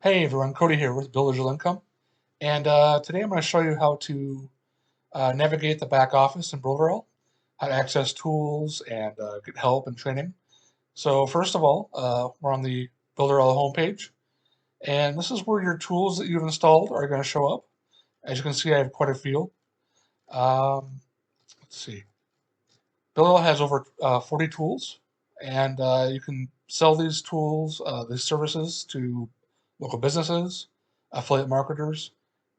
Hey everyone, Cody here with Builderall Income, and today I'm going to show you how to navigate the back office in Builderall, how to access tools and get help and training. So first of all, we're on the Builderall homepage, and this is where your tools that you've installed are going to show up. As you can see, I have quite a few. Let's see. Builderall has over 40 tools, and you can sell these tools, these services to local businesses, affiliate marketers,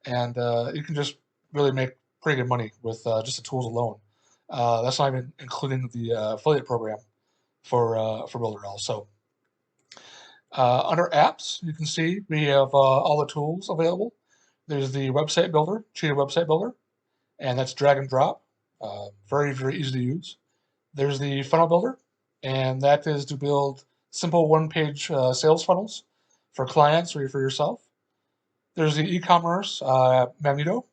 and you can just really make pretty good money with just the tools alone. That's not even including the affiliate program for Builderall. So under apps, you can see we have all the tools available. There's the website builder, Cheetah Website Builder, and that's drag and drop. Very easy to use. There's the funnel builder, and that is to build simple one-page sales funnels for clients or for yourself. There's the e-commerce Magneto,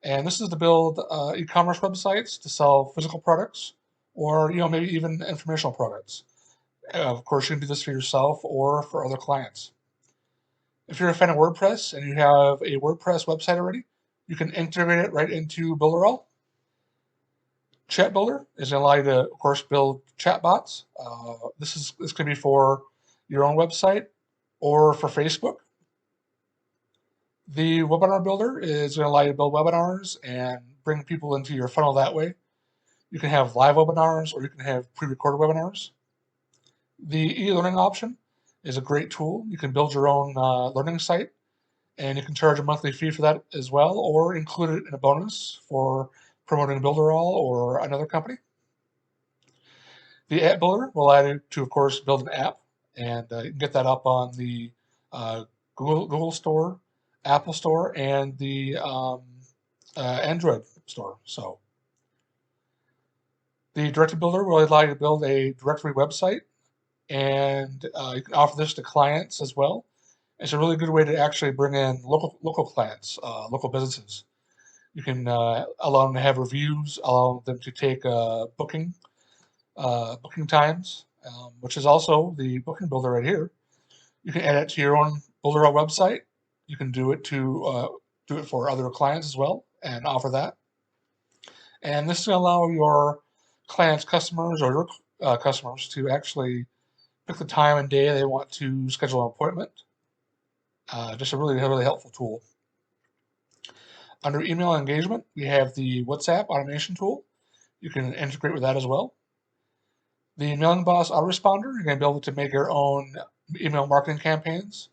and this is to build e-commerce websites to sell physical products or maybe even informational products. Of course, you can do this for yourself or for other clients. If you're a fan of WordPress and you have a WordPress website already, you can integrate it right into Builderall. Chat Builder is going to allow you to, of course, build chatbots. This can be for your own website or for Facebook. The Webinar Builder is going to allow you to build webinars and bring people into your funnel that way. You can have live webinars or you can have pre-recorded webinars. The e-learning option is a great tool. You can build your own learning site and you can charge a monthly fee for that as well, or include it in a bonus for promoting Builderall or another company. The app builder will allow you to, of course, build an app, and you can get that up on the Google Store, Apple Store, and the Android Store. So the Directive Builder will allow you to build a directory website, and you can offer this to clients as well. It's a really good way to actually bring in local clients, local businesses. You can allow them to have reviews, allow them to take booking times, which is also the booking builder right here. You can add it to your own Builderall website. You can do it for other clients as well and offer that. And this is going to allow your clients, customers, or your customers to actually pick the time and day they want to schedule an appointment. Just a really helpful tool. Under email engagement, we have the WhatsApp automation tool. You can integrate with that as well. The Mailing Boss Autoresponder, you're going to be able to make your own email marketing campaigns,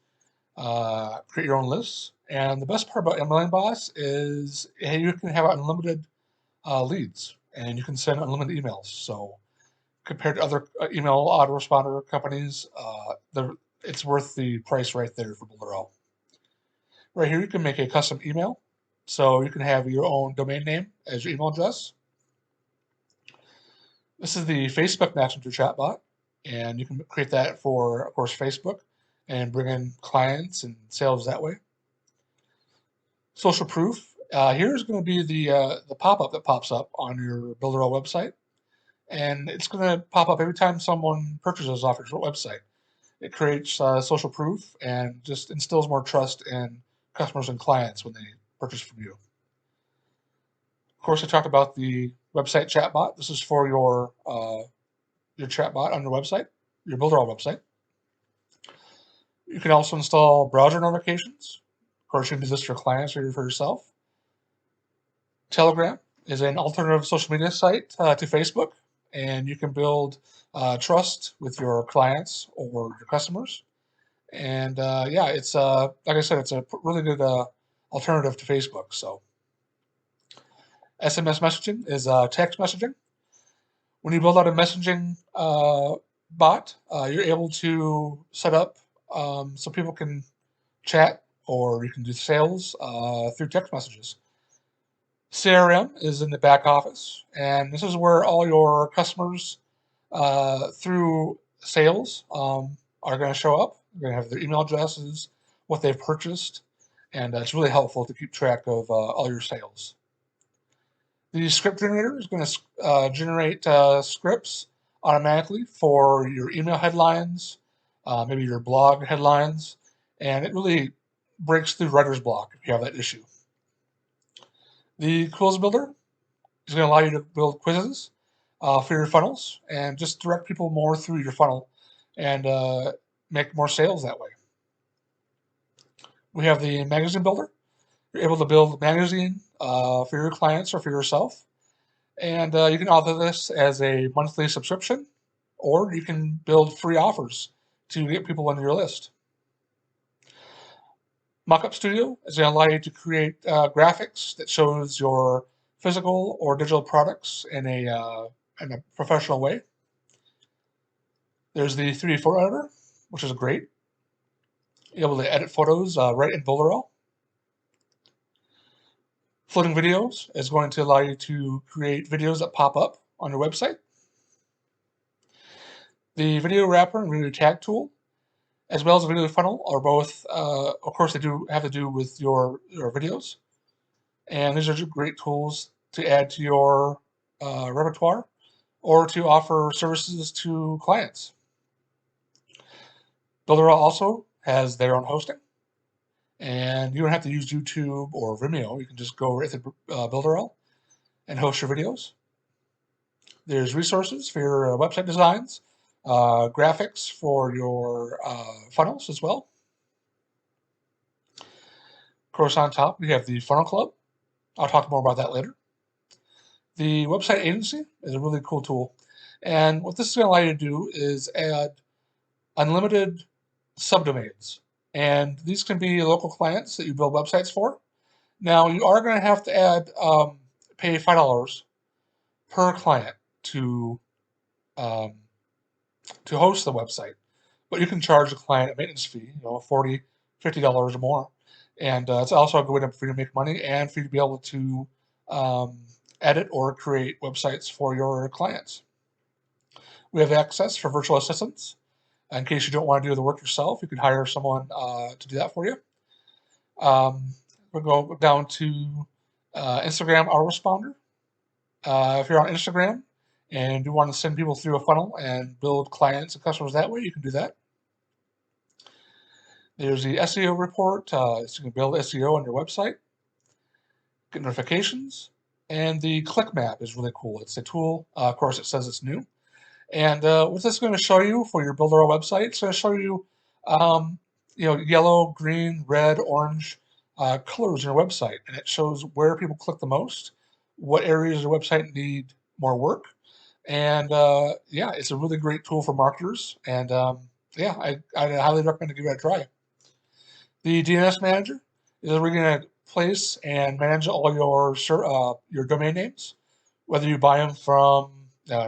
create your own lists. And the best part about Mailing Boss is you can have unlimited leads and you can send unlimited emails. So compared to other email autoresponder companies, it's worth the price right there for Builderall. Right here, you can make a custom email. So you can have your own domain name as your email address. This is the Facebook Messenger chatbot, and you can create that for, of course, Facebook and bring in clients and sales that way. Social proof. Here's going to be the pop-up that pops up on your Builderall website, and it's going to pop up every time someone purchases off your website. It creates social proof and just instills more trust in customers and clients when they purchase from you. Of course, I talked about the website chatbot. This is for your chatbot on your website, your Builderall website. You can also install browser notifications. Of course, you can do this for clients or for yourself. Telegram is an alternative social media site to Facebook, and you can build trust with your clients or your customers. And yeah, it's like I said, it's a really good alternative to Facebook. So SMS messaging is text messaging. When you build out a messaging bot, you're able to set up so people can chat or you can do sales through text messages. CRM is in the back office, and this is where all your customers through sales are going to show up. They're going to have their email addresses, what they've purchased, and it's really helpful to keep track of all your sales. The script generator is going to generate scripts automatically for your email headlines, maybe your blog headlines, and it really breaks through writer's block if you have that issue. The quiz builder is going to allow you to build quizzes for your funnels and just direct people more through your funnel and make more sales that way. We have the magazine builder. You're able to build a magazine for your clients or for yourself. And you can offer this as a monthly subscription, or you can build free offers to get people on your list. Mockup Studio is going to allow you to create graphics that shows your physical or digital products in a professional way. There's the 3D photo editor, which is great. You're able to edit photos right in Builderall. Floating videos is going to allow you to create videos that pop up on your website. The video wrapper and video tag tool, as well as the video funnel, are both, of course, they do have to do with your videos. And these are great tools to add to your repertoire or to offer services to clients. Builderall also has their own hosting. And you don't have to use YouTube or Vimeo. You can just go right to Builderall and host your videos. There's resources for your website designs, graphics for your funnels as well. Of course, on top, we have the Funnel Club. I'll talk more about that later. The website agency is a really cool tool. And what this is going to allow you to do is add unlimited subdomains. And these can be local clients that you build websites for. Now, you are going to have to add, pay $5 per client to host the website. But you can charge the client a maintenance fee, $40, $50 or more. And it's also a good way for you to make money and for you to be able to edit or create websites for your clients. We have access for virtual assistants. In case you don't want to do the work yourself, you can hire someone to do that for you. We'll go down to Instagram Autoresponder. If you're on Instagram and you want to send people through a funnel and build clients and customers that way, you can do that. There's the Seo Report, so you can build SEO on your website, get notifications, and the click map is really cool. It's a tool, of course it says it's new. And what this is going to show you for your Builderall website, it's going to show you, yellow, green, red, orange colors in your website. And it shows where people click the most, what areas of your website need more work. And yeah, it's a really great tool for marketers. And yeah, I highly recommend to give it a try. The DNS manager is where you're going to place and manage all your domain names, whether you buy them from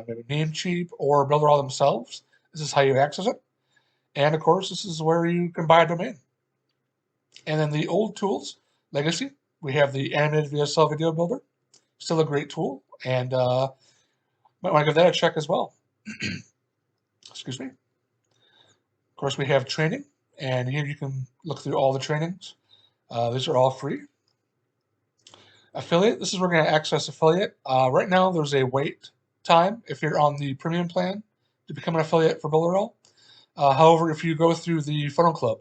maybe Namecheap or Builderall themselves. This is how you access it. And of course, this is where you can buy a domain. And then the old tools, Legacy, we have the animated VSL video builder, still a great tool, and might want to give that a check as well. Excuse me. Of course, we have training, and here you can look through all the trainings. These are all free. Affiliate, this is where we're going to access affiliate. Right now, there's a wait time if you're on the premium plan to become an affiliate for Builderall. However, if you go through the Funnel Club,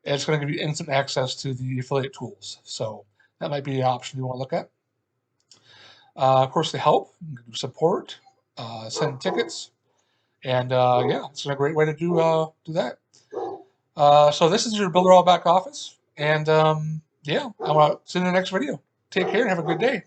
it's going to give you instant access to the affiliate tools. So that might be an option you want to look at. Of course, the help, support, send tickets, and yeah, it's a great way to do that. So this is your Builderall back office, and yeah, I want to see you in the next video. Take care and have a good day.